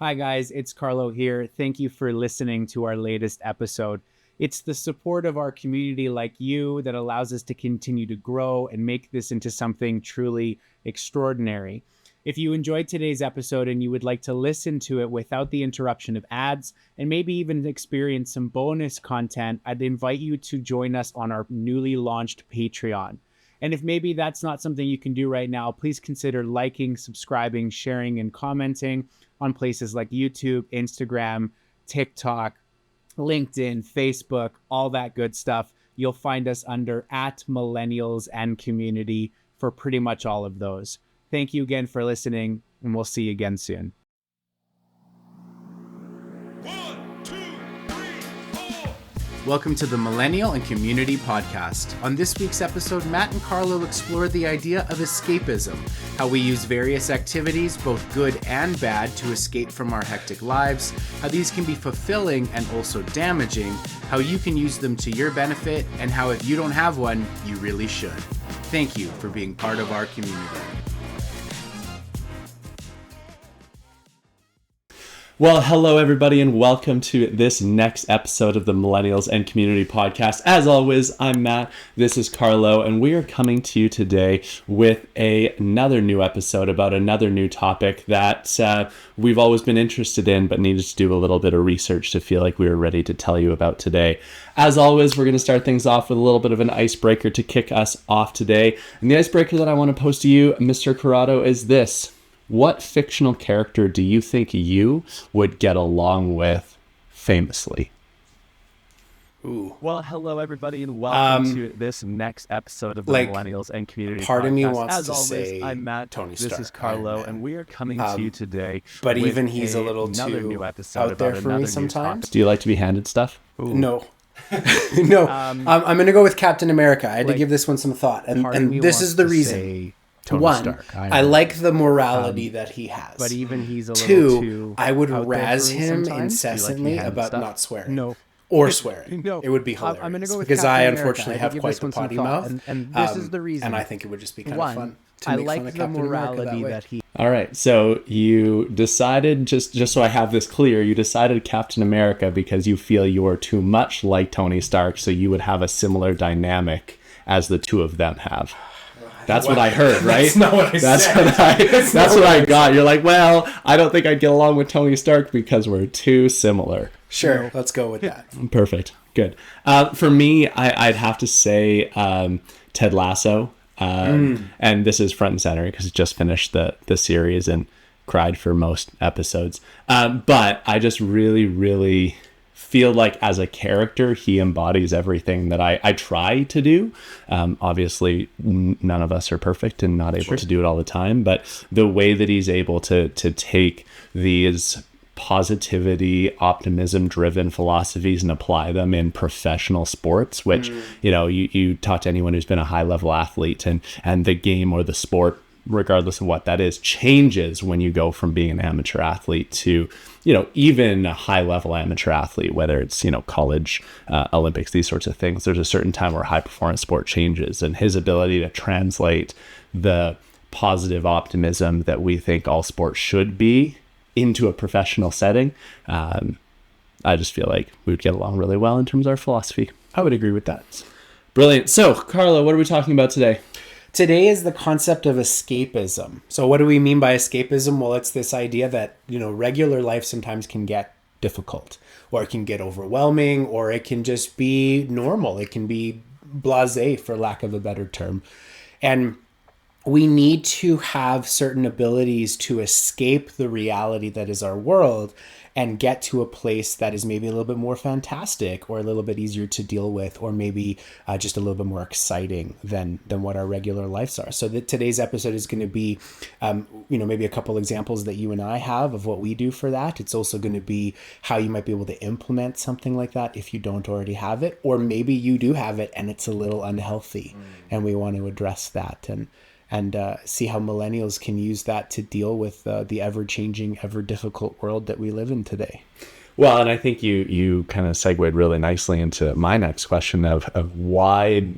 Hi guys, it's Carlo here. Thank you for listening to our latest episode. It's the support of our community like you that allows us to continue to grow and make this into something truly extraordinary. If you enjoyed today's episode and you would like to listen to it without the interruption of ads and maybe even experience some bonus content, I'd invite you to join us on our newly launched Patreon. And if maybe that's not something you can do right now, please consider liking, subscribing, sharing, and commenting on places like YouTube, Instagram, TikTok, LinkedIn, Facebook, all that good stuff. You'll find us under @millennials and community for pretty much all of those. Thank you again for listening, and we'll see you again soon. 1, 2, 3, 4. Welcome to the Millennial and Community Podcast. On this week's episode, Matt and Carlo explore the idea of escapism, how we use various activities, both good and bad, to escape from our hectic lives, how these can be fulfilling and also damaging, how you can use them to your benefit, and how if you don't have one, you really should. Thank you for being part of our community. Well, hello everybody, and welcome to this next episode of the Millennials and Community Podcast. As always, I'm Matt, this is Carlo, and we are coming to you today with another new episode about another new topic that we've always been interested in, but needed to do a little bit of research to feel like we were ready to tell you about today. As always, we're going to start things off with a little bit of an icebreaker to kick us off today. And the icebreaker that I want to pose to you, Mr. Corrado, is this. What fictional character do you think you would get along with famously? Ooh. Well, hello everybody, and welcome to this next episode of the Millennials and Community part Podcast. of me wants As to always, say I'm Matt. Tony This Stark, is Carlo, Iron Man. and we are coming to you today. But with even he's a little another too new episode out there about for me another new sometimes. Do you like to be handed stuff? Ooh. No. No. I'm going to go with Captain America. I had to give this one some thought. Part of me And this wants is the to reason. say Tony One, Stark, Iron I Man. like the morality that he has. But even he's a little Two, too I would out there razz for me him sometimes. Do you like to be incessantly handed about stuff? not swearing. No. Or swearing. No. It would be hilarious. I'm going to go with because Captain I America. unfortunately I have give quite this the one some potty thought, mouth. and this is the reason. And I think it would just be kind One, of fun to I make like fun of the Captain America morality that way. that he. All right, so you decided, just so I have this clear, you decided Captain America because you feel you're too much like Tony Stark, so you would have a similar dynamic as the two of them have. That's what I heard, right? That's not what I said. That's what I got. You're like, well, I don't think I'd get along with Tony Stark because we're too similar. Sure, let's go with that. Perfect. Good. For me, I'd have to say Ted Lasso. And this is front and center because it just finished the series and cried for most episodes. But I just really, really feel like as a character, he embodies everything that I try to do. Obviously, none of us are perfect and not able to do it all the time. But the way that he's able to take these positivity, optimism-driven philosophies and apply them in professional sports, which, you talk to anyone who's been a high-level athlete and the game or the sport, regardless of what that is, changes when you go from being an amateur athlete to, even a high-level amateur athlete, whether it's, college, Olympics, these sorts of things. There's a certain time where high-performance sport changes, and his ability to translate the positive optimism that we think all sports should be into a professional setting, I just feel like we would get along really well in terms of our philosophy. I would agree with that. Brilliant. So, Carlo, what are we talking about today? Today is the concept of escapism. So what do we mean by escapism? Well, it's this idea that, regular life sometimes can get difficult, or it can get overwhelming, or it can just be normal. It can be blasé, for lack of a better term. And we need to have certain abilities to escape the reality that is our world and get to a place that is maybe a little bit more fantastic or a little bit easier to deal with, or maybe just a little bit more exciting than what our regular lives are. So today's episode is going to be, maybe a couple examples that you and I have of what we do for that. It's also going to be how you might be able to implement something like that if you don't already have it, or maybe you do have it and it's a little unhealthy, and we want to address that and see how millennials can use that to deal with the ever-changing, ever-difficult world that we live in today. Well, and I think you kind of segued really nicely into my next question of why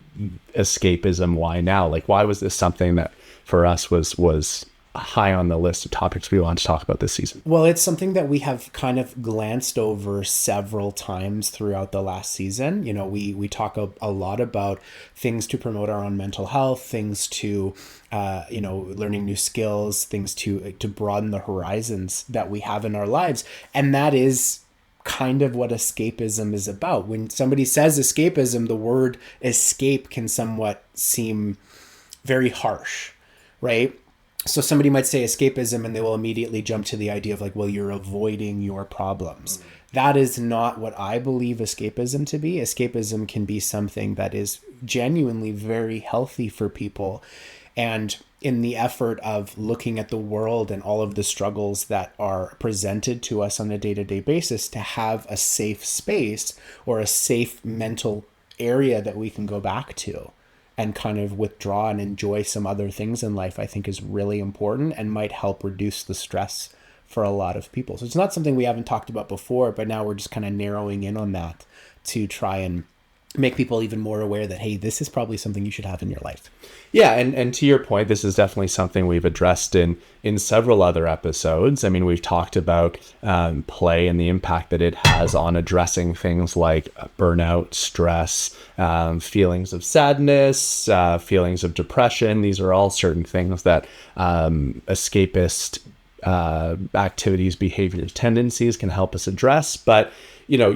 escapism, why now? Like, why was this something that for us was high on the list of topics we want to talk about this season. Well, it's something that we have kind of glanced over several times throughout the last season. You know, we talk a lot about things to promote our own mental health, things to, learning new skills, things to broaden the horizons that we have in our lives. And that is kind of what escapism is about. When somebody says escapism, the word escape can somewhat seem very harsh, right? So somebody might say escapism and they will immediately jump to the idea of like, well, you're avoiding your problems. That is not what I believe escapism to be. Escapism can be something that is genuinely very healthy for people. And in the effort of looking at the world and all of the struggles that are presented to us on a day-to-day basis, to have a safe space or a safe mental area that we can go back to and kind of withdraw and enjoy some other things in life, I think is really important and might help reduce the stress for a lot of people. So it's not something we haven't talked about before, but now we're just kind of narrowing in on that to try and make people even more aware that, hey, this is probably something you should have in your life. Yeah, and to your point, this is definitely something we've addressed in several other episodes. I mean, we've talked about play and the impact that it has on addressing things like burnout, stress, feelings of sadness, feelings of depression. These are all certain things that escapist activities, behaviors, tendencies can help us address. But, you know,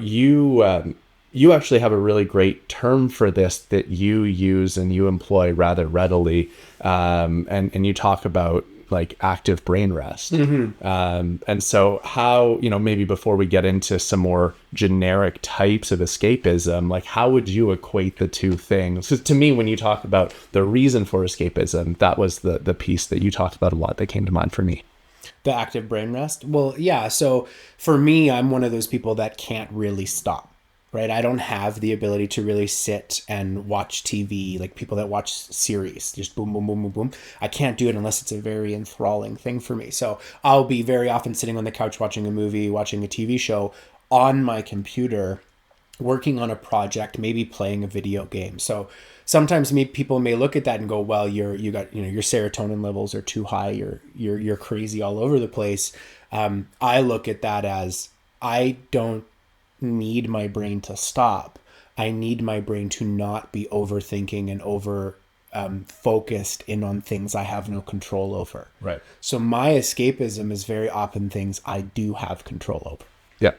you actually have a really great term for this that you use and you employ rather readily. And you talk about like active brain rest. And so how, you know, maybe before we get into some more generic types of escapism, like how would you equate the two things? Because to me, when you talk about the reason for escapism, that was the piece that you talked about a lot that came to mind for me. The active brain rest? Well, yeah. So for me, I'm one of those people that can't really stop. Right? I don't have the ability to really sit and watch TV, like people that watch series, just boom, boom, boom, boom, boom. I can't do it unless it's a very enthralling thing for me. So I'll be very often sitting on the couch watching a movie, watching a TV show on my computer, working on a project, maybe playing a video game. So sometimes people may look at that and go, well, your serotonin levels are too high, you're crazy all over the place. I look at that as I don't need my brain to stop. I need my brain to not be overthinking and over focused in on things I have no control over. Right. So my escapism is very often things I do have control over. Yeah.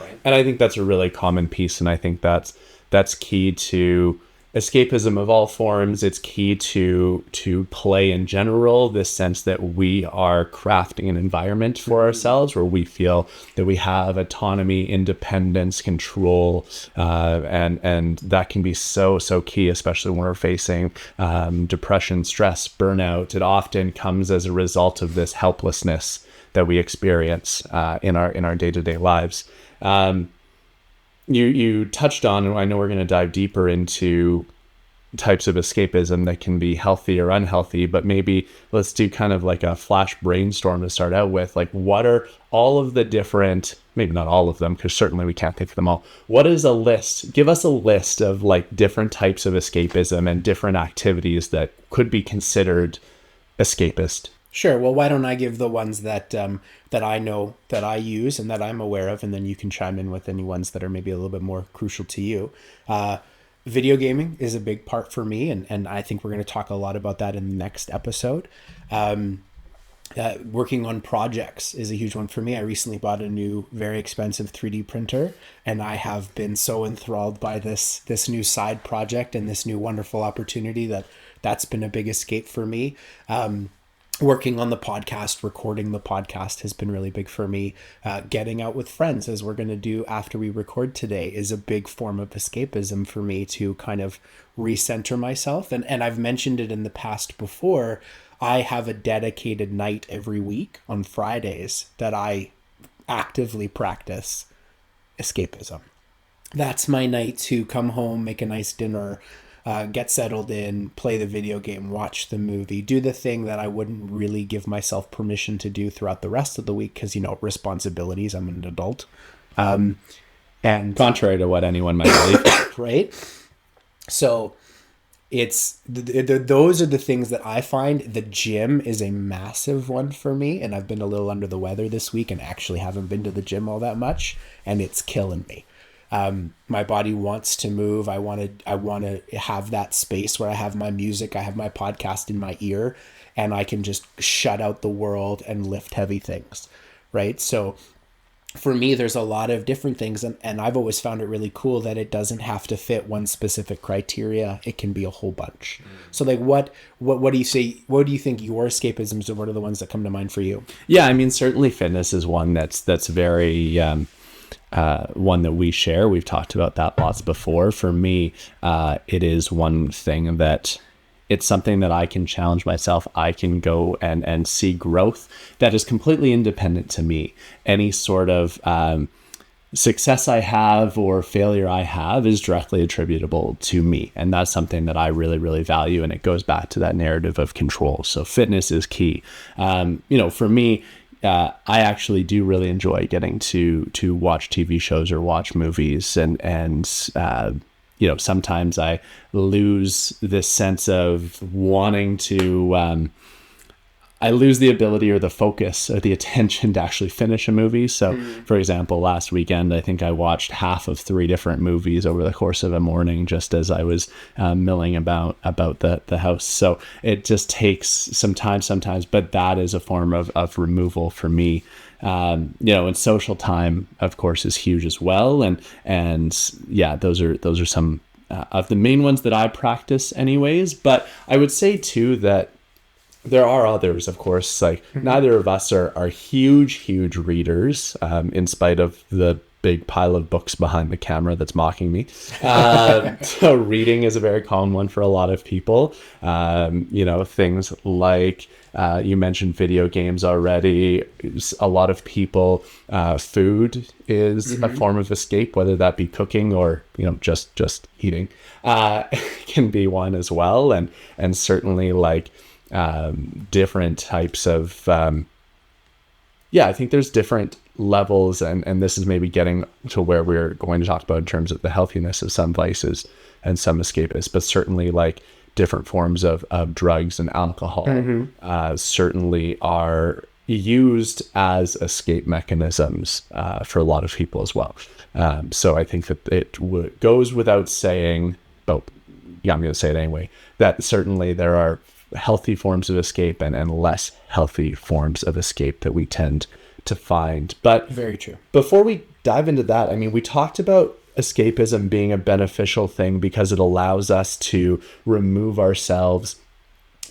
Right. And I think that's a really common piece. And I think that's key to escapism of all forms. It's key to play in general, this sense that we are crafting an environment for ourselves where we feel that we have autonomy, independence, control, and that can be so key, especially when we're facing depression, stress, burnout. It often comes as a result of this helplessness that we experience in our day-to-day lives. You touched on, and I know we're going to dive deeper into types of escapism that can be healthy or unhealthy, but maybe let's do kind of like a flash brainstorm to start out with. Like, what are all of the different, maybe not all of them, because certainly we can't think of them all. What is a list? Give us a list of like different types of escapism and different activities that could be considered escapist. Sure. Well, why don't I give the ones that I know, that I use and that I'm aware of, and then you can chime in with any ones that are maybe a little bit more crucial to you. Video gaming is a big part for me, and I think we're going to talk a lot about that in the next episode. Working on projects is a huge one for me. I recently bought a new, very expensive 3D printer, and I have been so enthralled by this new side project and this new wonderful opportunity that's been a big escape for me. Working on the podcast, recording the podcast has been really big for me. Getting out with friends, as we're going to do after we record today, is a big form of escapism for me to kind of recenter myself. And I've mentioned it in the past before. I have a dedicated night every week on Fridays that I actively practice escapism. That's my night to come home, make a nice dinner, get settled in, play the video game, watch the movie, do the thing that I wouldn't really give myself permission to do throughout the rest of the week because, responsibilities. I'm an adult. And contrary to what anyone might believe. Right? So those are the things that I find. The gym is a massive one for me, and I've been a little under the weather this week and actually haven't been to the gym all that much, and it's killing me. My body wants to move. I want to have that space where I have my music, I have my podcast in my ear, and I can just shut out the world and lift heavy things, right? So for me, there's a lot of different things, and I've always found it really cool that it doesn't have to fit one specific criteria. It can be a whole bunch. So like, what do you say? What do you think your escapisms are? What are the ones that come to mind for you? Yeah, I mean, certainly fitness is one that's very one that we share. We've talked about that lots before. For me, it is one thing that it's something that I can challenge myself. I can go and see growth that is completely independent to me. Any sort of success I have or failure I have is directly attributable to me. And that's something that I really, really value. And it goes back to that narrative of control. So fitness is key. For me, I actually do really enjoy getting to watch TV shows or watch movies, and sometimes I lose this sense of wanting to, I lose the ability or the focus or the attention to actually finish a movie. So for example, last weekend, I think I watched half of 3 different movies over the course of a morning, just as I was milling about the house. So it just takes some time sometimes, but that is a form of removal for me. And social time, of course, is huge as well. And yeah, those are some of the main ones that I practice anyways. But I would say too that there are others, of course. Like neither of us are huge readers, in spite of the big pile of books behind the camera that's mocking me. So reading is a very common one for a lot of people. Things like you mentioned video games already. A lot of people, food is a form of escape, whether that be cooking or just eating. Can be one as well, and certainly like different types of I think there's different levels, and this is maybe getting to where we're going to talk about in terms of the healthiness of some vices and some escapists, but certainly like different forms of drugs and alcohol certainly are used as escape mechanisms for a lot of people as well. So I think that it goes without saying, but yeah, I'm going to say it anyway, that certainly there are healthy forms of escape and less healthy forms of escape that we tend to find. But very true. Before we dive into that, I mean, we talked about escapism being a beneficial thing because it allows us to remove ourselves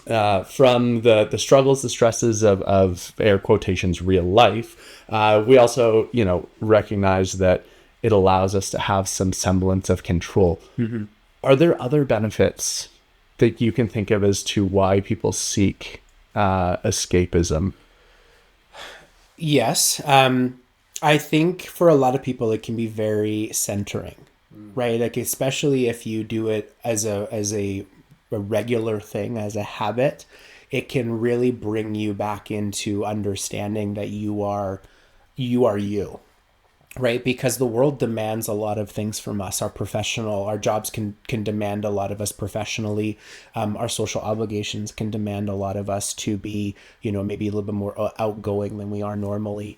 from the struggles, the stresses of air quotations, real life. We also, recognize that it allows us to have some semblance of control. Are there other benefits that you can think of as to why people seek escapism? Yes. I think for a lot of people, it can be very centering, right? Like, especially if you do it as a regular thing, as a habit, it can really bring you back into understanding that you are you. Right? Because the world demands a lot of things from us. Our jobs can demand a lot of us professionally. Our social obligations can demand a lot of us to be, maybe a little bit more outgoing than we are normally.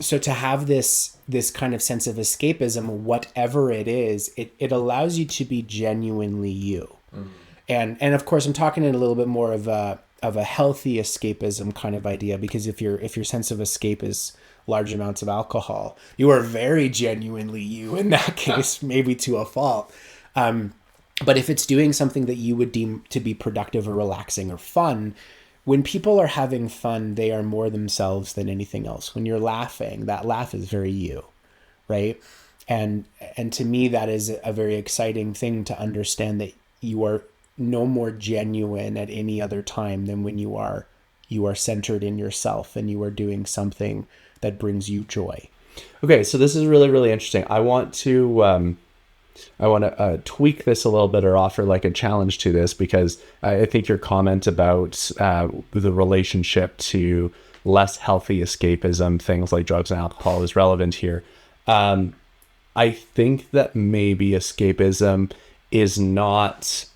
So to have this kind of sense of escapism, whatever it is, it allows you to be genuinely you. And of course, I'm talking in a little bit more of a healthy escapism kind of idea, because if your sense of escape is large amounts of alcohol, you are very genuinely you in that case, maybe to a fault. But if it's doing something that you would deem to be productive or relaxing or fun, when people are having fun, they are more themselves than anything else. When you're laughing, that laugh is very you, right? And to me, that is a very exciting thing to understand, that you are no more genuine at any other time than when you are centered in yourself and you are doing something that brings you joy. Okay, so this is really, really interesting. I want to tweak this a little bit, or offer like a challenge to this, because I think your comment about the relationship to less healthy escapism, things like drugs and alcohol, is relevant here. I think that maybe escapism is not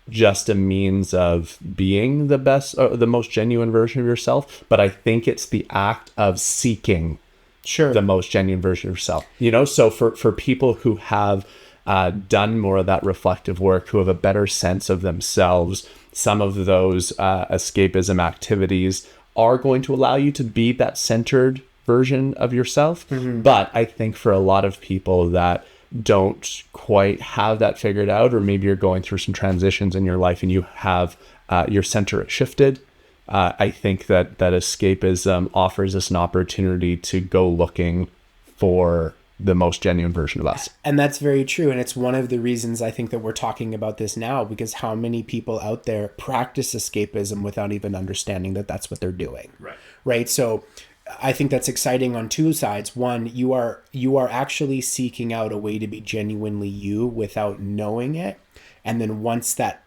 just a means of being the best or the most genuine version of yourself, but I think it's the act of seeking the most genuine version of yourself. So for people who have done more of that reflective work, who have a better sense of themselves, some of those escapism activities are going to allow you to be that centered version of yourself. But I think for a lot of people that don't quite have that figured out, or maybe you're going through some transitions in your life and you have your center shifted, I think that escapism offers us an opportunity to go looking for the most genuine version of us. And that's very true. And it's one of the reasons I think that we're talking about this now, because how many people out there practice escapism without even understanding that that's what they're doing. Right. So I think that's exciting on two sides. One, you are actually seeking out a way to be genuinely you without knowing it. And then once that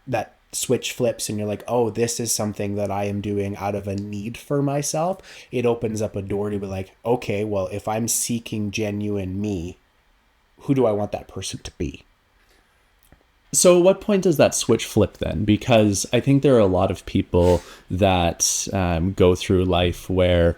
switch flips and you're like, oh, this is something that I am doing out of a need for myself, it opens up a door to be like, okay, well, if I'm seeking genuine me, who do I want that person to be? So at what point does that switch flip then? Because I think there are a lot of people that go through life where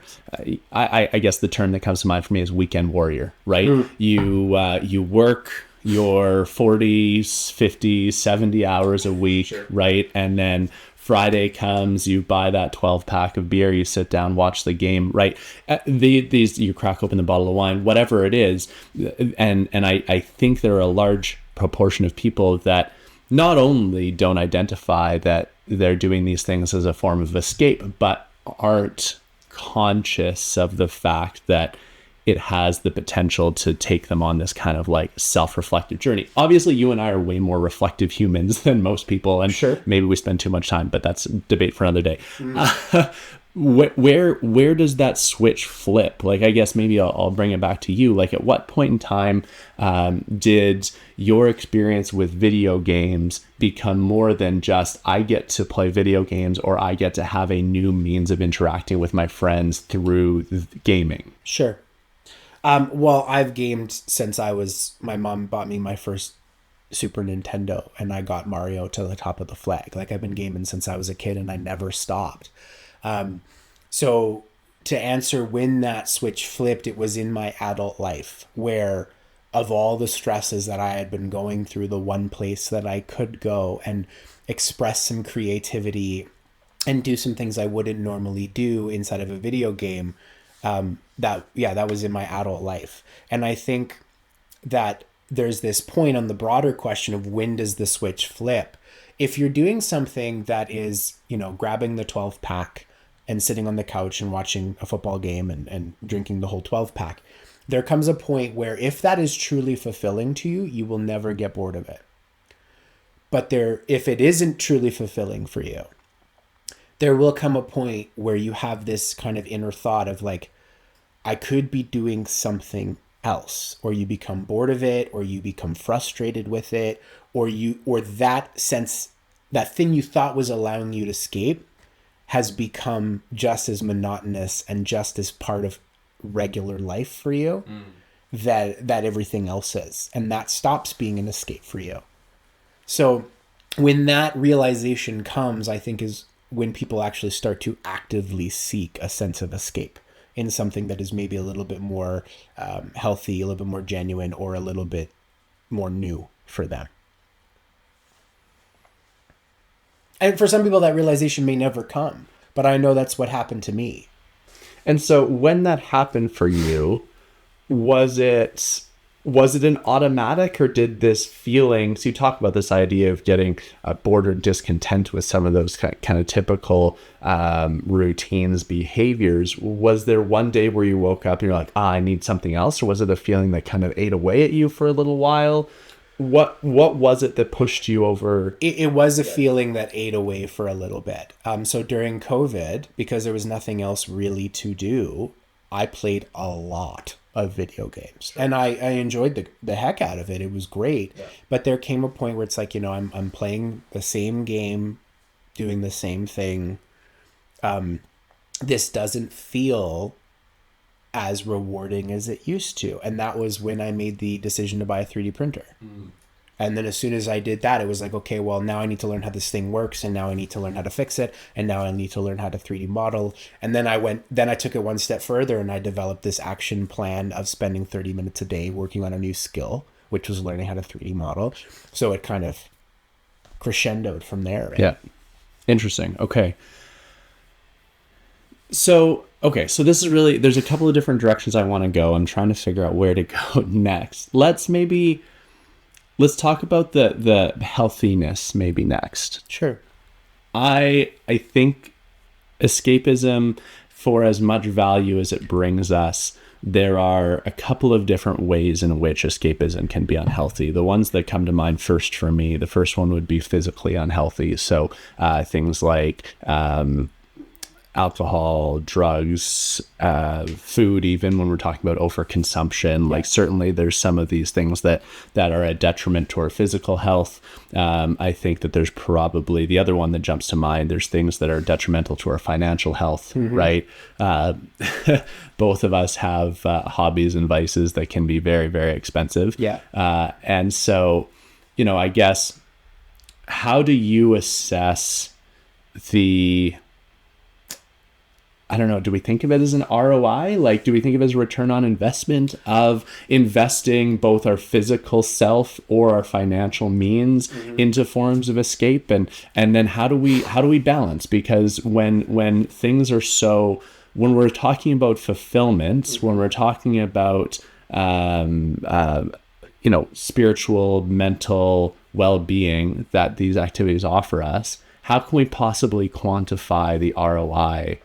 I guess the term that comes to mind for me is weekend warrior, right? You work your 40, 50, 70 hours a week, right? And then Friday comes, you buy that 12 pack of beer, you sit down, watch the game, right? These you crack open the bottle of wine, whatever it is. And I think there are a large proportion of people that not only don't identify that they're doing these things as a form of escape, but aren't conscious of the fact that it has the potential to take them on this kind of like self-reflective journey. Obviously, you and I are way more reflective humans than most people, and maybe we spend too much time, but that's a debate for another day. Where does that switch flip? Like, I guess maybe I'll bring it back to you. Like, at what point in time did your experience with video games become more than just I get to play video games, or I get to have a new means of interacting with my friends through gaming? Sure. Well, I've gamed since my mom bought me my first Super Nintendo and I got Mario to the top of the flag. Like, I've been gaming since I was a kid and I never stopped. So to answer when that switch flipped, it was in my adult life where of all the stresses that I had been going through, the one place that I could go and express some creativity and do some things I wouldn't normally do inside of a video game, that was in my adult life. And I think that there's this point on the broader question of when does the switch flip? If you're doing something that is, grabbing the 12 pack and sitting on the couch and watching a football game and drinking the whole 12 pack, there comes a point where if that is truly fulfilling to you, you will never get bored of it. But if it isn't truly fulfilling for you, there will come a point where you have this kind of inner thought of like, I could be doing something else, or you become bored of it, or you become frustrated with it, or that sense, that thing you thought was allowing you to escape has become just as monotonous and just as part of regular life for you that everything else is. And that stops being an escape for you. So when that realization comes, I think is when people actually start to actively seek a sense of escape in something that is maybe a little bit more healthy, a little bit more genuine, or a little bit more new for them. And for some people, that realization may never come, but I know that's what happened to me. And so when that happened for you, was it an automatic, or did this feeling, so you talk about this idea of getting bored or discontent with some of those kind of typical routines, behaviors. Was there one day where you woke up and you're like, I need something else? Or was it a feeling that kind of ate away at you for a little while? What was it that pushed you over? It was a feeling that ate away for a little bit. So during COVID, because there was nothing else really to do, I played a lot of video games. And I enjoyed the heck out of it. It was great. Yeah. But there came a point where it's like, I'm playing the same game, doing the same thing. This doesn't feel as rewarding as it used to. And that was when I made the decision to buy a 3D printer. And then as soon as I did that, it was like, okay, well, now I need to learn how this thing works, and now I need to learn how to fix it, and now I need to learn how to 3D model. And then I took it one step further, and I developed this action plan of spending 30 minutes a day working on a new skill, which was learning how to 3D model. So it kind of crescendoed from there. Right? Yeah. Interesting. Okay. So this is really, there's a couple of different directions I want to go. I'm trying to figure out where to go next. Let's talk about the healthiness maybe next. Sure. I think escapism, for as much value as it brings us, there are a couple of different ways in which escapism can be unhealthy. The ones that come to mind first for me, the first one would be physically unhealthy. So things like alcohol, drugs, food, even when we're talking about overconsumption. Like certainly there's some of these things that are a detriment to our physical health. I think that there's probably the other one that jumps to mind. There's things that are detrimental to our financial health, right? Both of us have hobbies and vices that can be very, very expensive. Yeah. And so, I guess, how do you assess I don't know, do we think of it as an ROI? Like, do we think of it as a return on investment of investing both our physical self or our financial means into forms of escape? And then how do we balance? Because when things are so, when we're talking about fulfillment, when we're talking about, spiritual, mental well-being that these activities offer us, how can we possibly quantify the ROI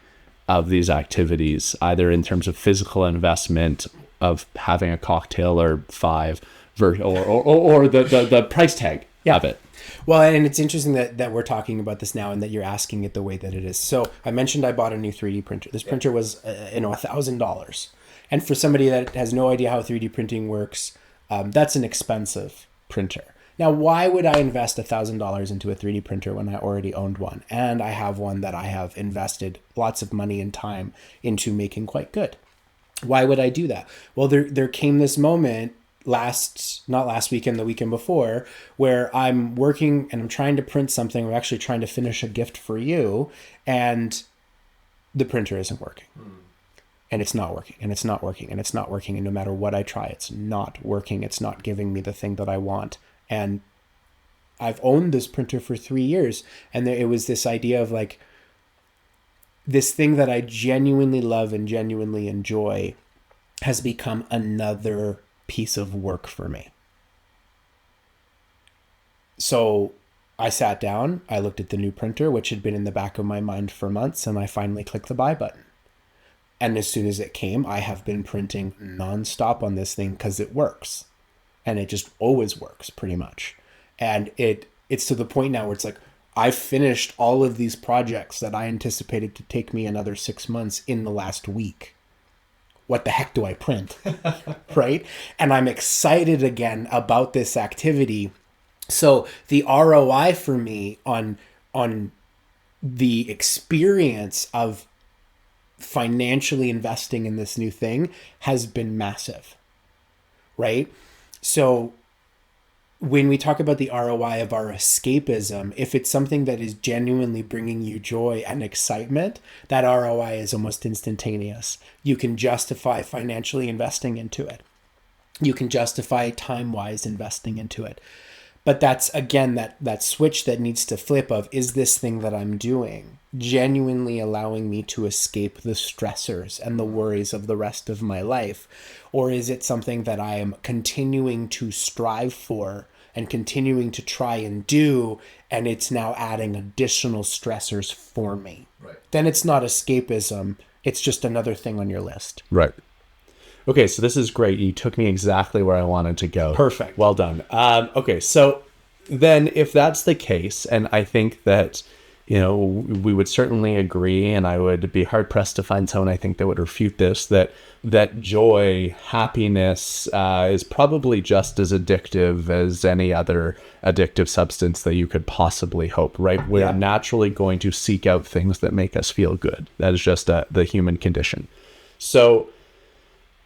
of these activities, either in terms of physical investment of having a cocktail or 5 or the price tag of it? Well, and it's interesting that we're talking about this now and that you're asking it the way that it is. So I mentioned I bought a new 3D printer. This printer was, $1,000. And for somebody that has no idea how 3D printing works, that's an expensive printer. Now, why would I invest $1,000 into a 3D printer when I already owned one? And I have one that I have invested lots of money and time into making quite good. Why would I do that? Well, there came this moment not last weekend, the weekend before, where I'm working and I'm trying to print something. We're actually trying to finish a gift for you, and the printer isn't working. And it's not working, and it's not working, and it's not working. And no matter what I try, it's not working. It's not giving me the thing that I want. And I've owned this printer for 3 years. And it was this idea of like, this thing that I genuinely love and genuinely enjoy has become another piece of work for me. So I sat down, I looked at the new printer, which had been in the back of my mind for months, and I finally clicked the buy button. And as soon as it came, I have been printing nonstop on this thing because it works. And it just always works pretty much. And it's to the point now where it's like, I've finished all of these projects that I anticipated to take me another 6 months in the last week. What the heck do I print? Right? And I'm excited again about this activity. So the ROI for me on the experience of financially investing in this new thing has been massive. Right? So when we talk about the ROI of our escapism, if it's something that is genuinely bringing you joy and excitement, that ROI is almost instantaneous. You can justify financially investing into it. You can justify time-wise investing into it. But that's, again, that switch that needs to flip of, is this thing that I'm doing genuinely allowing me to escape the stressors and the worries of the rest of my life? Or is it something that I am continuing to strive for and continuing to try and do, and it's now adding additional stressors for me? Right. Then it's not escapism. It's just another thing on your list. Right. Okay, so this is great. You took me exactly where I wanted to go. Perfect. Well done. Okay, so then if that's the case, and I think that, we would certainly agree, and I would be hard-pressed to find someone I think that would refute this, that joy, happiness is probably just as addictive as any other addictive substance that you could possibly hope, right? We're naturally going to seek out things that make us feel good. That is just the human condition. So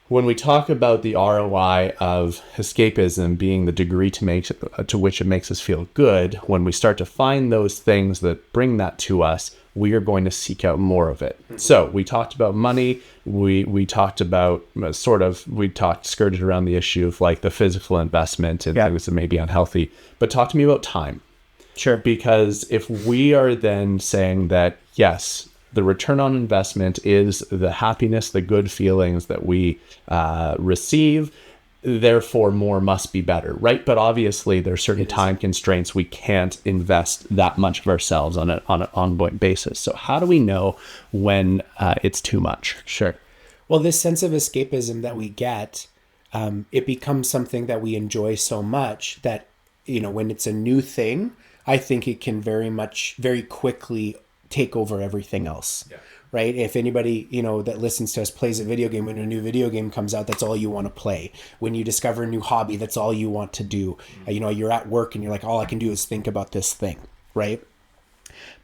when we talk about the ROI of escapism being the degree to which it makes us feel good, when we start to find those things that bring that to us, we are going to seek out more of it. So we talked about money. We talked about skirted around the issue of like the physical investment and things that may be unhealthy. But talk to me about time. Sure. Because if we are then saying that, yes, the return on investment is the happiness, the good feelings that we receive, therefore more must be better, right? But obviously there's certain time constraints. We can't invest that much of ourselves on an ongoing basis. So how do we know when it's too much? Sure. Well, this sense of escapism that we get, it becomes something that we enjoy so much that, when it's a new thing, I think it can very quickly take over everything else. Yeah. Right? If anybody, that listens to us plays a video game, when a new video game comes out, that's all you want to play. When you discover a new hobby, that's all you want to do. You're at work and you're like, all I can do is think about this thing, right?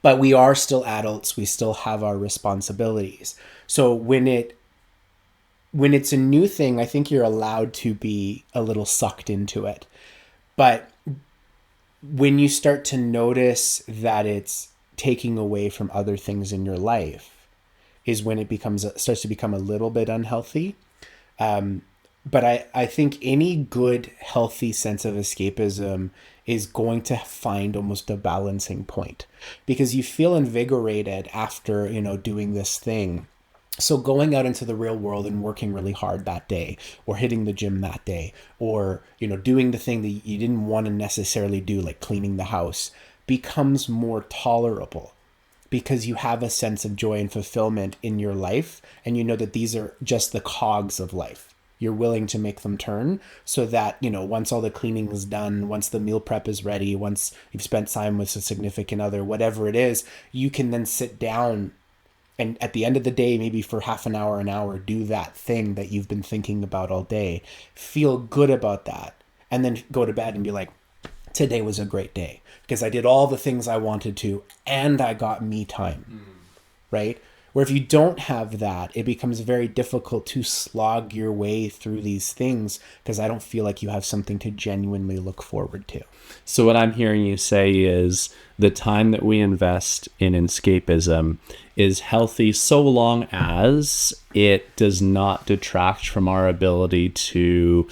But we are still adults. We still have our responsibilities. So when it's a new thing, I think you're allowed to be a little sucked into it. But when you start to notice that it's taking away from other things in your life is when it starts to become a little bit unhealthy. But I think any good, healthy sense of escapism is going to find almost a balancing point, because you feel invigorated after, doing this thing. So going out into the real world and working really hard that day, or hitting the gym that day, or, doing the thing that you didn't want to necessarily do, like cleaning the house, becomes more tolerable because you have a sense of joy and fulfillment in your life. And you know that these are just the cogs of life. You're willing to make them turn so that, once all the cleaning is done, once the meal prep is ready, once you've spent time with a significant other, whatever it is, you can then sit down and at the end of the day, maybe for half an hour, do that thing that you've been thinking about all day, feel good about that, and then go to bed and be like, today was a great day because I did all the things I wanted to and I got me time, right? Where if you don't have that, it becomes very difficult to slog your way through these things because I don't feel like you have something to genuinely look forward to. So what I'm hearing you say is the time that we invest in escapism is healthy so long as it does not detract from our ability to,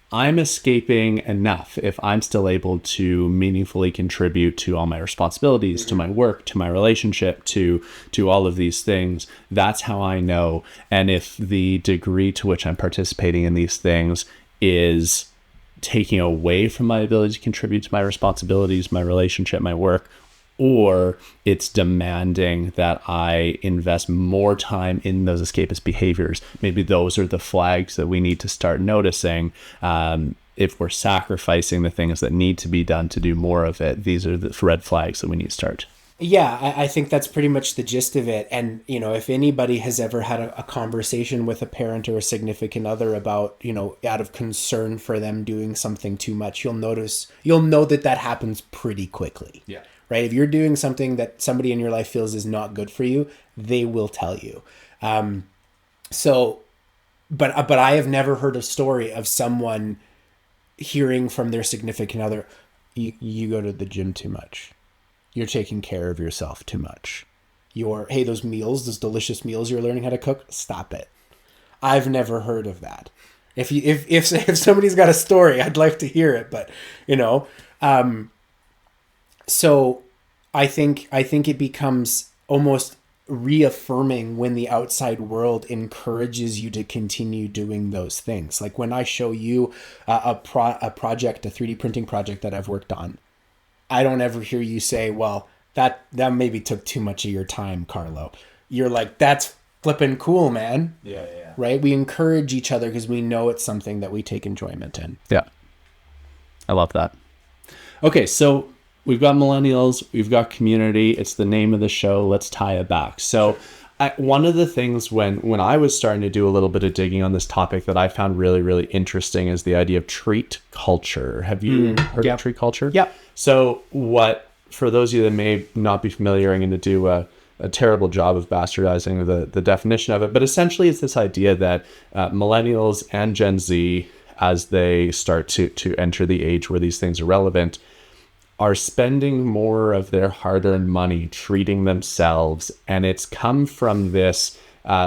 I'm escaping enough if I'm still able to meaningfully contribute to all my responsibilities, to my work, to my relationship, to all of these things. That's how I know. And if the degree to which I'm participating in these things is taking away from my ability to contribute to my responsibilities, my relationship, my work, or it's demanding that I invest more time in those escapist behaviors, maybe those are the flags that we need to start noticing. If we're sacrificing the things that need to be done to do more of it, these are the red flags that we need to start. Yeah, I think that's pretty much the gist of it. And, if anybody has ever had a conversation with a parent or a significant other about, out of concern for them doing something too much, you'll know that happens pretty quickly. Yeah. Right? If you're doing something that somebody in your life feels is not good for you, they will tell you. But I have never heard a story of someone hearing from their significant other, you go to the gym too much. You're taking care of yourself too much. Hey, those delicious meals you're learning how to cook, stop it. I've never heard of that. If somebody's got a story, I'd like to hear it, but so I think it becomes almost reaffirming when the outside world encourages you to continue doing those things. Like when I show you a project, a 3D printing project that I've worked on, I don't ever hear you say, well, that maybe took too much of your time, Carlo. You're like, that's flipping cool, man. Yeah. Right? We encourage each other because we know it's something that we take enjoyment in. Yeah. I love that. Okay, so we've got millennials, we've got community. It's the name of the show. Let's tie it back. So one of the things when I was starting to do a little bit of digging on this topic that I found really, really interesting is the idea of treat culture. Have you heard of treat culture? Yep. So for those of you that may not be familiar, I'm going to do a a terrible job of bastardizing the definition of it. But essentially, it's this idea that millennials and Gen Z, as they start to enter the age where these things are relevant, are spending more of their hard-earned money treating themselves. And it's come from this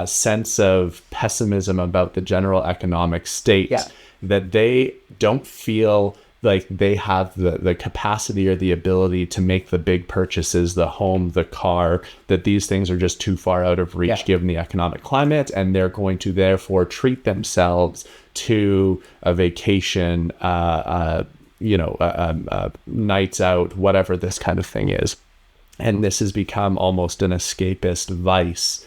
sense of pessimism about the general economic state, that they don't feel like they have the capacity or the ability to make the big purchases, the home, the car, that these things are just too far out of reach given the economic climate, and they're going to therefore treat themselves to a vacation, nights out, whatever this kind of thing is. And this has become almost an escapist vice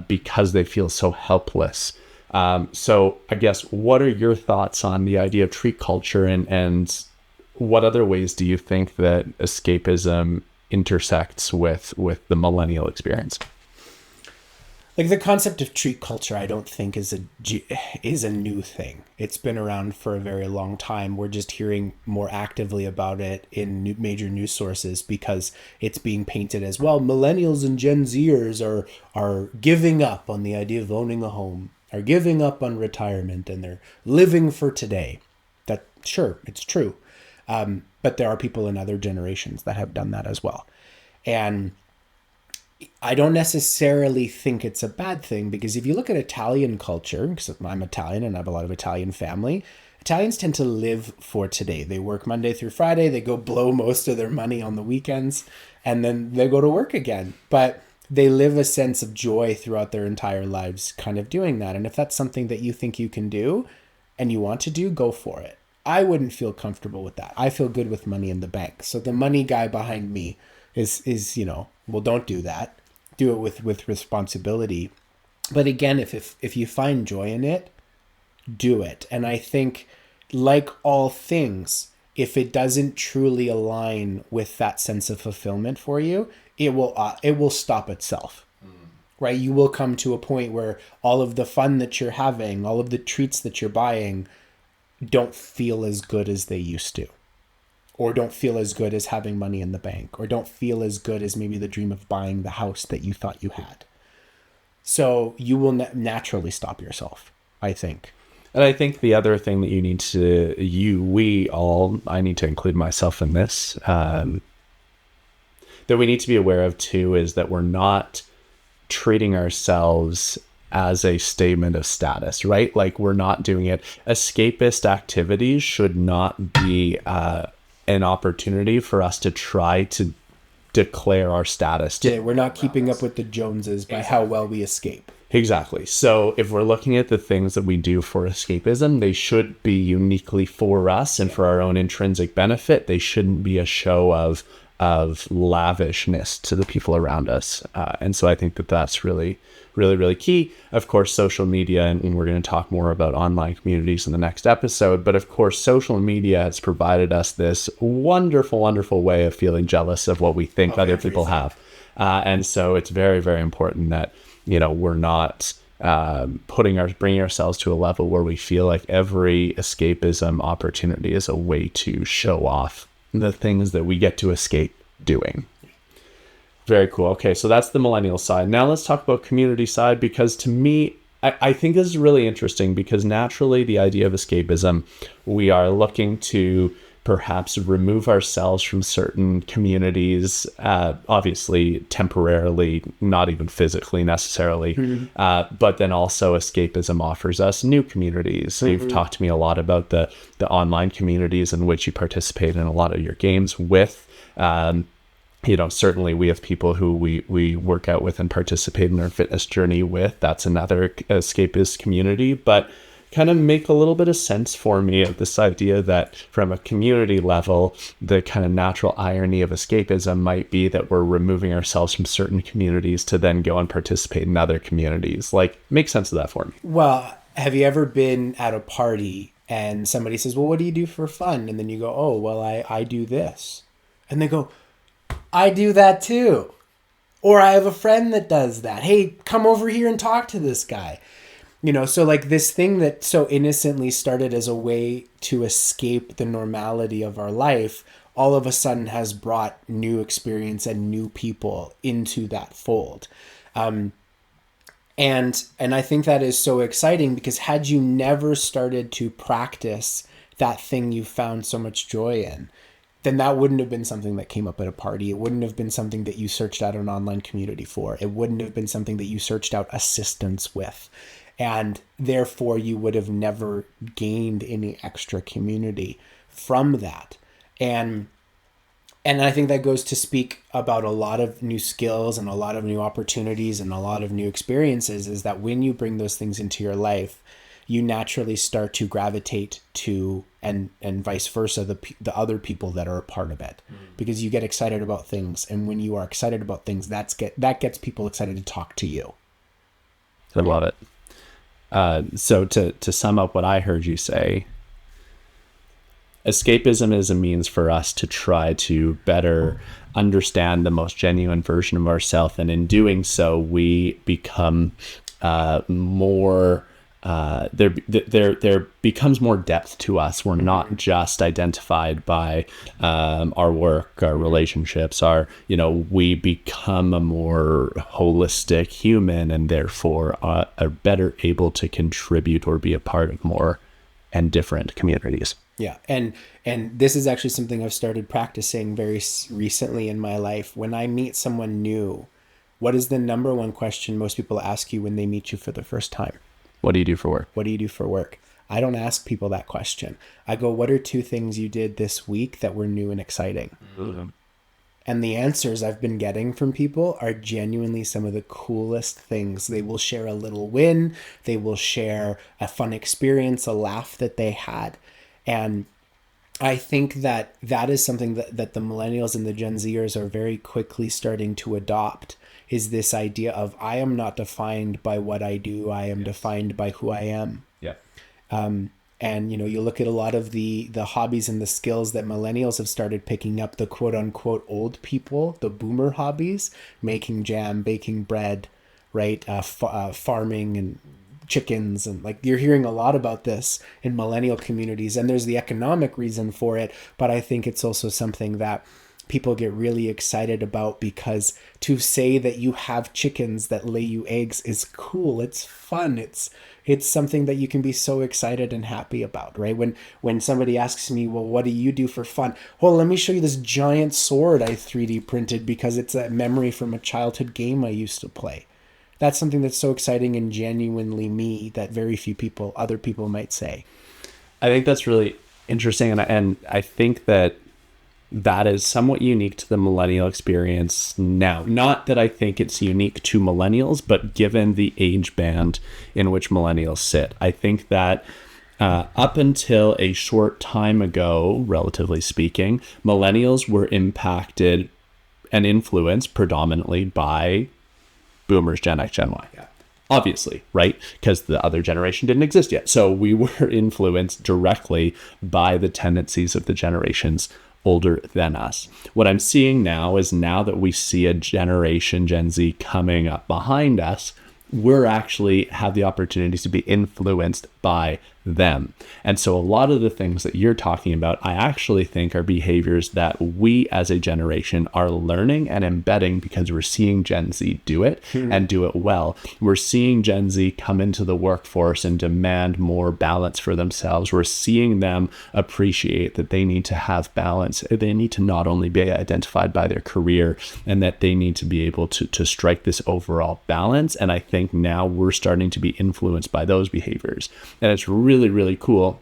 because they feel so helpless. So I guess, what are your thoughts on the idea of treat culture, and what other ways do you think that escapism intersects with the millennial experience? Like, the concept of treat culture, I don't think is a new thing. It's been around for a very long time. We're just hearing more actively about it in major news sources because it's being painted as, well, millennials and Gen Zers are giving up on the idea of owning a home, are giving up on retirement, and they're living for today. That, sure, it's true. But there are people in other generations that have done that as well. And I don't necessarily think it's a bad thing, because if you look at Italian culture, because I'm Italian and I have a lot of Italian family, Italians tend to live for today. They work Monday through Friday. They go blow most of their money on the weekends, and then they go to work again. But they live a sense of joy throughout their entire lives kind of doing that. And if that's something that you think you can do and you want to do, go for it. I wouldn't feel comfortable with that. I feel good with money in the bank. So the money guy behind me is well, don't do that. Do it with responsibility. But again, if you find joy in it, do it. And I think, like all things, if it doesn't truly align with that sense of fulfillment for you, it will stop itself. Right? You will come to a point where all of the fun that you're having, all of the treats that you're buying, don't feel as good as they used to. Or don't feel as good as having money in the bank, or don't feel as good as maybe the dream of buying the house that you thought you had. So you will naturally stop yourself, I think. And I think the other thing that you need to, I need to include myself in this, that we need to be aware of too, is that we're not treating ourselves as a statement of status, right? Like, we're not doing it. Escapist activities should not be an opportunity for us to try to declare our status. We're not keeping up with the Joneses by how well we escape. Exactly. So if we're looking at the things that we do for escapism, they should be uniquely for us and for our own intrinsic benefit. They shouldn't be a show of lavishness to the people around us. And so I think that that's really, really, really key. Of course, social media, and we're going to talk more about online communities in the next episode, but of course, social media has provided us this wonderful, wonderful way of feeling jealous of what we think other people have. And so it's very, very important that, we're not bringing ourselves to a level where we feel like every escapism opportunity is a way to show off the things that we get to escape doing. Very cool. Okay, so that's the millennial side. Now let's talk about community side, because to me, I think this is really interesting, because naturally the idea of escapism, we are looking to perhaps remove ourselves from certain communities, obviously temporarily, not even physically necessarily, but then also escapism offers us new communities. So you've talked to me a lot about the online communities in which you participate in a lot of your games with. Certainly we have people who we work out with and participate in our fitness journey with. That's another escapist community, but kind of make a little bit of sense for me of this idea that from a community level, the kind of natural irony of escapism might be that we're removing ourselves from certain communities to then go and participate in other communities. Like, make sense of that for me. Well, have you ever been at a party and somebody says, well, what do you do for fun? And then you go, oh, well, I do this. And they go, I do that too. Or I have a friend that does that. Hey, come over here and talk to this guy. So like this thing that so innocently started as a way to escape the normality of our life all of a sudden has brought new experience and new people into that fold. And I think that is so exciting, because had you never started to practice that thing you found so much joy in, then that wouldn't have been something that came up at a party. It wouldn't have been something that you searched out an online community for. It wouldn't have been something that you searched out assistance with. And therefore, you would have never gained any extra community from that. And I think that goes to speak about a lot of new skills and a lot of new opportunities and a lot of new experiences, is that when you bring those things into your life, you naturally start to gravitate to, and vice versa, the other people that are a part of it, because you get excited about things. And when you are excited about things, that gets people excited to talk to you. I love it. So to sum up what I heard you say, escapism is a means for us to try to better understand the most genuine version of ourselves, and in doing so, we become more. There becomes more depth to us. We're not just identified by our work, our relationships, we become a more holistic human, and therefore are better able to contribute or be a part of more and different communities. Yeah. And this is actually something I've started practicing very recently in my life. When I meet someone new, what is the number one question most people ask you when they meet you for the first time? What do you do for work? What do you do for work? I don't ask people that question. I go, what are 2 things you did this week that were new and exciting? Mm-hmm. And the answers I've been getting from people are genuinely some of the coolest things. They will share a little win. They will share a fun experience, a laugh that they had. And I think that is something that the millennials and the Gen Zers are very quickly starting to adopt, is this idea of, I am not defined by what I do. I am defined by who I am. Yeah. And, you look at a lot of the hobbies and the skills that millennials have started picking up, the quote unquote old people, the boomer hobbies, making jam, baking bread, right? Farming and chickens. And you're hearing a lot about this in millennial communities, and there's the economic reason for it. But I think it's also something that people get really excited about, because to say that you have chickens that lay you eggs is cool. It's fun. It's something that you can be so excited and happy about, right? When somebody asks me, well, what do you do for fun? Well, let me show you this giant sword I 3D printed because it's a memory from a childhood game I used to play. That's something that's so exciting and genuinely me that very few other people might say. I think that's really interesting. And I think that is somewhat unique to the millennial experience now. Not that I think it's unique to millennials, but given the age band in which millennials sit, I think that up until a short time ago, relatively speaking, millennials were impacted and influenced predominantly by boomers, Gen X, Gen Y. Yeah. Obviously, right? Because the other generation didn't exist yet. So we were influenced directly by the tendencies of the generations older than us. What I'm seeing now is, now that we see a generation, Gen Z, coming up behind us, we're actually have the opportunities to be influenced by them. And so a lot of the things that you're talking about, I actually think are behaviors that we as a generation are learning and embedding because we're seeing Gen Z do it and do it well. We're seeing Gen Z come into the workforce and demand more balance for themselves. We're seeing them appreciate that they need to have balance. They need to not only be identified by their career, and that they need to be able to strike this overall balance. And I think now we're starting to be influenced by those behaviors. And it's really, really cool,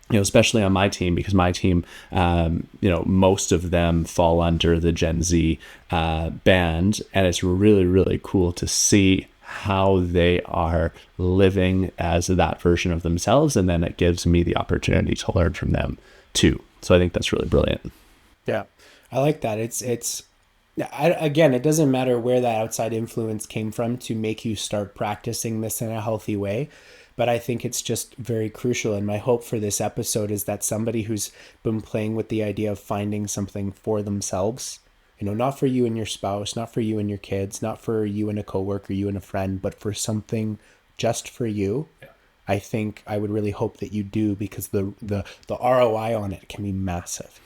especially on my team, because my team, most of them fall under the Gen Z band. And it's really, really cool to see how they are living as that version of themselves. And then it gives me the opportunity to learn from them too. So I think that's really brilliant. Yeah, I like that. Again, it doesn't matter where that outside influence came from to make you start practicing this in a healthy way. But I think it's just very crucial. And my hope for this episode is that somebody who's been playing with the idea of finding something for themselves, not for you and your spouse, not for you and your kids, not for you and a coworker, you and a friend, but for something just for you. Yeah. I think I would really hope that you do, because the ROI on it can be massive.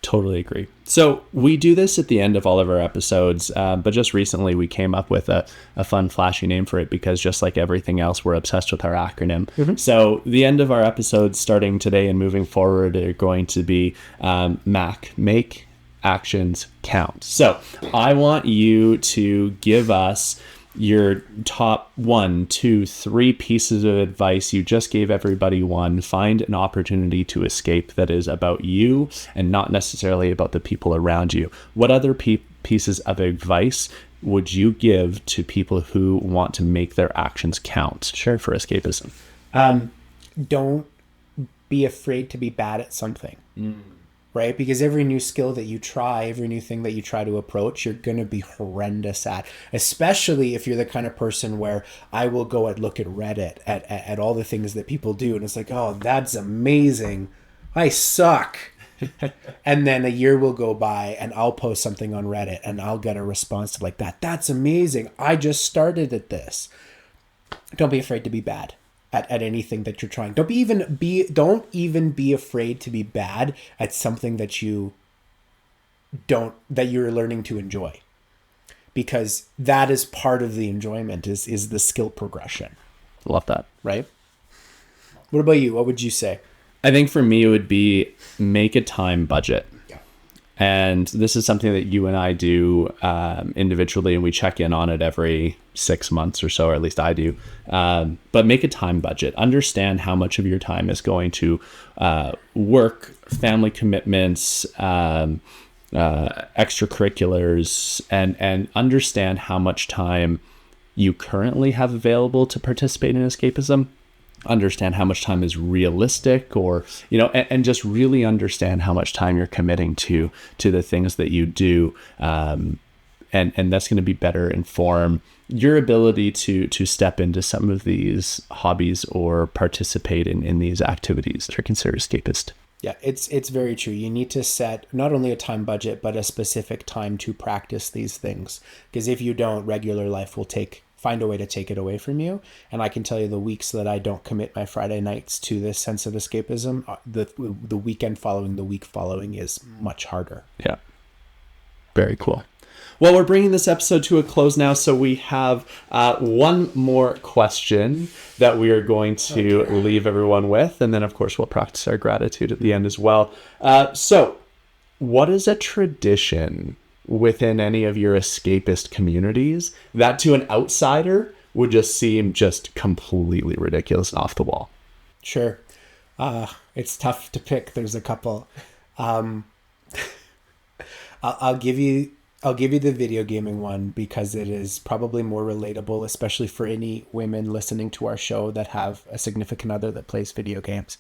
Totally agree. So we do this at the end of all of our episodes, but just recently we came up with a fun, flashy name for it because just like everything else, we're obsessed with our acronym. So the end of our episodes starting today and moving forward are going to be MAC, Make Actions Count. So I want you to give us your top 1, 2, 3 pieces of advice. You just gave everybody one. Find an opportunity to escape that is about you and not necessarily about the people around you. What other pieces of advice would you give to people who want to make their actions count? Sure, for escapism. Don't be afraid to be bad at something. Right? Because every new skill that you try, every new thing that you try to approach, you're going to be horrendous at. Especially if you're the kind of person where I will go and look at Reddit at all the things that people do. And it's like, oh, that's amazing. I suck. And then a year will go by and I'll post something on Reddit and I'll get a response like that. That's amazing. I just started at this. Don't be afraid to be bad at anything that you're trying. Don't even be afraid to be bad at something that you're learning to enjoy, because that is part of the enjoyment is the skill progression. Love that. Right? What about you? What would you say? I think for me, it would be make a time budget. And this is something that you and I do individually, and we check in on it every 6 months or so, or at least I do. But make a time budget. Understand how much of your time is going to work, family commitments, extracurriculars, and understand how much time you currently have available to participate in escapism. Understand how much time is realistic, or and just really understand how much time you're committing to the things that you do, and that's going to be better inform your ability to step into some of these hobbies or participate in these activities that are considered escapist. Yeah, it's very true. You need to set not only a time budget, but a specific time to practice these things, because if you don't, regular life will find a way to take it away from you. And I can tell you, the weeks that I don't commit my Friday nights to this sense of escapism, the weekend following the week following is much harder. Yeah. Very cool. Well, we're bringing this episode to a close now, so we have one more question that we are going to leave everyone with, and then, of course, we'll practice our gratitude at the end as well. So, what is a tradition within any of your escapist communities that to an outsider would just seem just completely ridiculous and off the wall? Sure. It's tough to pick. There's a couple. I'll give you the video gaming one because it is probably more relatable, especially for any women listening to our show that have a significant other that plays video games.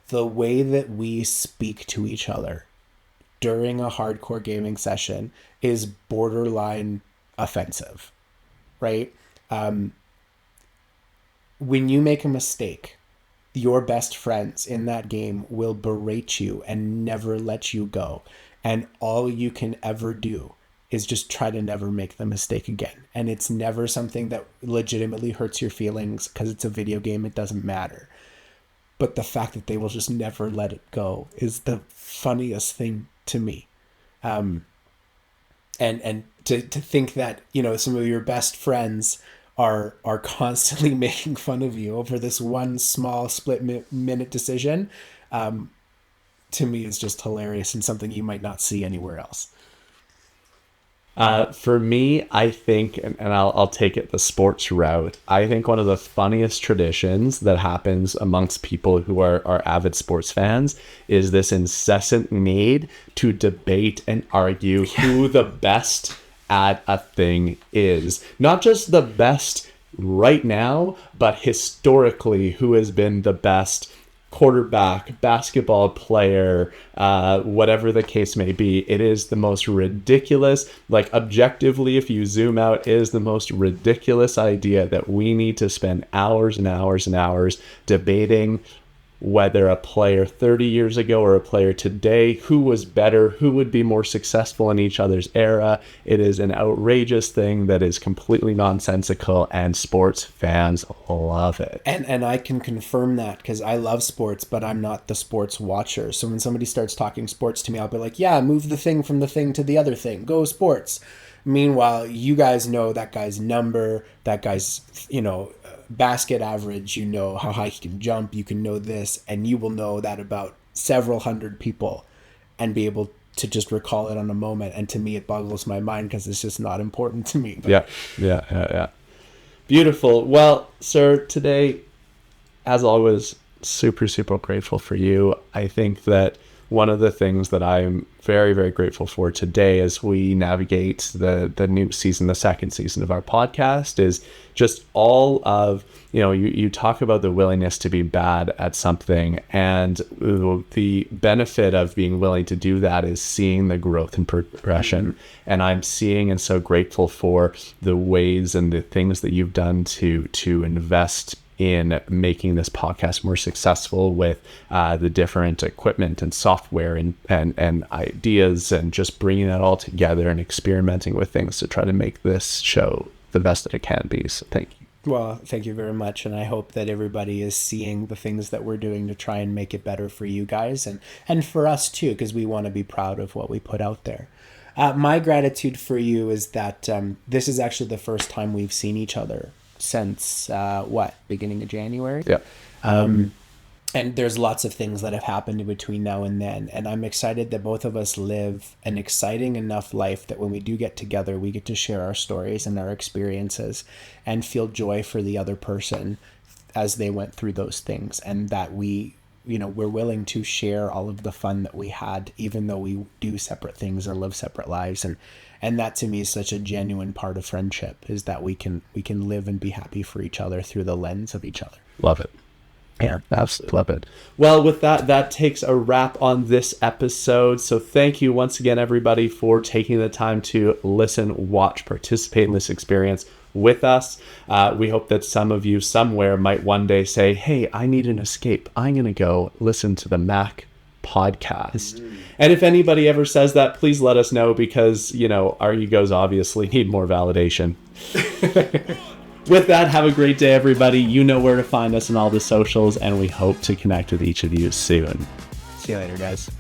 The way that we speak to each other during a hardcore gaming session is borderline offensive, right? When you make a mistake, your best friends in that game will berate you and never let you go. And all you can ever do is just try to never make the mistake again. And it's never something that legitimately hurts your feelings because it's a video game. It doesn't matter. But the fact that they will just never let it go is the funniest thing to me. And to think that, some of your best friends are constantly making fun of you over this one small minute decision, to me is just hilarious and something you might not see anywhere else. For me, I think, and I'll take it the sports route, I think one of the funniest traditions that happens amongst people who are avid sports fans is this incessant need to debate and argue who the best at a thing is. Not just the best right now, but historically, who has been the best quarterback, basketball player, whatever the case may be. It is the most ridiculous, objectively, if you zoom out, is the most ridiculous idea that we need to spend hours and hours and hours debating whether a player 30 years ago or a player today, who was better, who would be more successful in each other's era. It is an outrageous thing that is completely nonsensical, and sports fans love it. And I can confirm that because I love sports, but I'm not the sports watcher. So when somebody starts talking sports to me, I'll be like, yeah, move the thing from the thing to the other thing. Go sports. Meanwhile, you guys know that guy's number, that guy's, basket average, how high he can jump, you can know this, and you will know that about several hundred people and be able to just recall it on a moment. And to me, it boggles my mind because it's just not important to me. But... Yeah. Beautiful. Well, sir, today, as always, super, super grateful for you. I think that one of the things that I'm very, very grateful for today as we navigate the new season, the second season of our podcast, is just all of, you talk about the willingness to be bad at something, and the benefit of being willing to do that is seeing the growth and progression. And I'm seeing and so grateful for the ways and the things that you've done to invest in making this podcast more successful with the different equipment and software and ideas, and just bringing it all together and experimenting with things to try to make this show the best that it can be. So thank you. Well, thank you very much. And I hope that everybody is seeing the things that we're doing to try and make it better for you guys and for us too, because we want to be proud of what we put out there. My gratitude for you is that this is actually the first time we've seen each other since beginning of January. And there's lots of things that have happened in between now and then, and I'm excited that both of us live an exciting enough life that when we do get together, we get to share our stories and our experiences and feel joy for the other person as they went through those things, and that we're willing to share all of the fun that we had, even though we do separate things or live separate lives. And that to me is such a genuine part of friendship, is that we can live and be happy for each other through the lens of each other. Love it. Yeah, absolutely love it. Well, with that takes a wrap on this episode. So thank you once again, everybody, for taking the time to listen, watch, participate in this experience with us. We hope that some of you somewhere might one day say, hey, I need an escape. I'm going to go listen to the Mac podcast. And if anybody ever says that, please let us know, because, our egos obviously need more validation. With that, have a great day, everybody. You know where to find us on all the socials, and we hope to connect with each of you soon. See you later, guys.